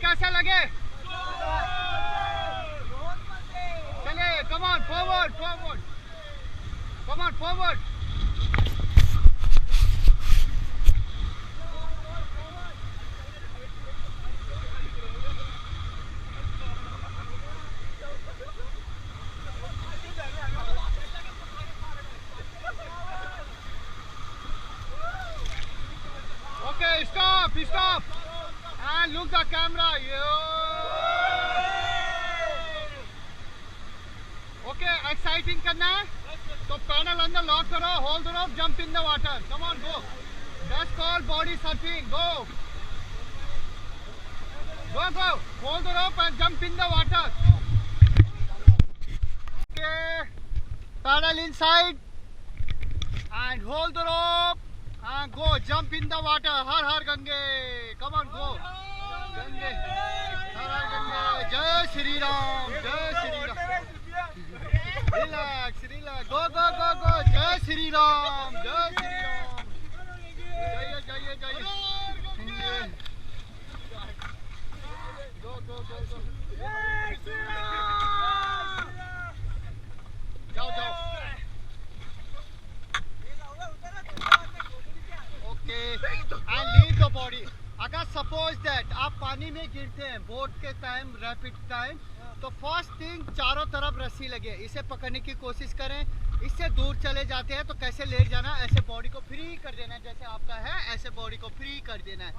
कैसा लगे? चले, come on, forward, forward. Come on, forward. Okay, stop, stop. And look the camera. Okay, exciting करना है तो पैडल अंदर लॉक करो, hold the rope, jump in the water. Come on, go. That's called body surfing. Go. Go, go. Hold the rope and jump in the water. Okay. Paddle inside and hold the rope and go. Jump in the water. Har har Gange. Come on, go. Gange. Har har Gange. Jai Shri Ram. Jai Shri Ram. Relax, relax. Go, go, go, go. Jai Shri Ram. Jai Shri Ram. Jai, jai, jai. Go, go, go, go. Jai Shri Ram. Jao, jao. Okay. And leave the body. अगर suppose that आप पानी में गिरते हैं boat के time, rapid time, तो first thing चारों तरफ रस्सी लगे, इसे पकड़ने की कोशिश करें। इससे दूर चले जाते हैं तो कैसे लेट जाना, ऐसे बॉडी को फ्री कर देना है, जैसे आपका है ऐसे बॉडी को फ्री कर देना है।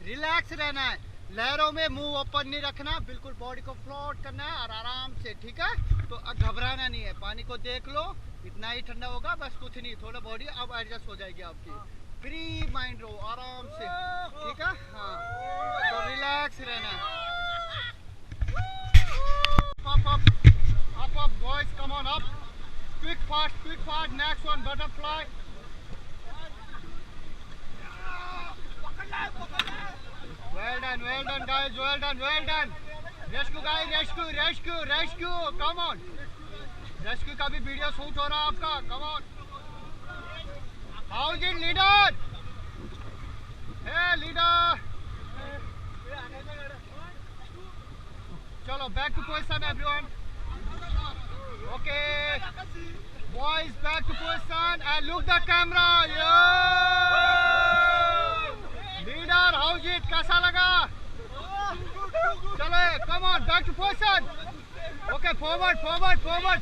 रिलैक्स रहना है, लहरों में मुंह ओपन नहीं रखना, बिल्कुल बॉडी को फ्लोट करना है और आराम से, ठीक है। तो घबराना नहीं है, पानी को देख लो, इतना ही ठंडा होगा, बस कुछ नहीं, थोड़ा बॉडी अब एडजस्ट हो जाएगी आपकी। फ्री माइंड रहो आराम से, ठीक है। हाँ, तो रिलैक्स रहना है। Up, boys, come on up. Quick, fast. Next one, butterfly. Well done, guys. Well done. Rescue, guys, rescue. Come on. Rescue का भी वीडियो शूट हो रहा है आपका. Come on. How is it, leader? Hey, leader. Chalo, back to position, everyone. Okay, boys, back to position and look the camera. Leader, how's it? कैसा लगा? चलो, come on, back to position. Okay, forward. Come on, forward.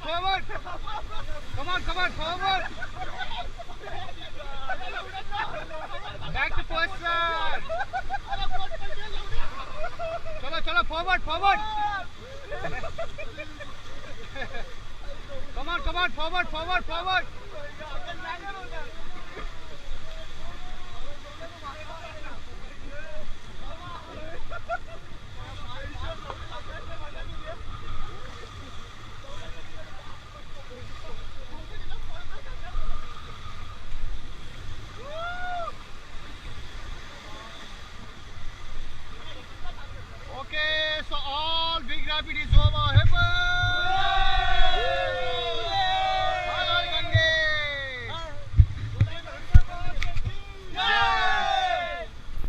Back to position. चलो, forward. Come on, forward.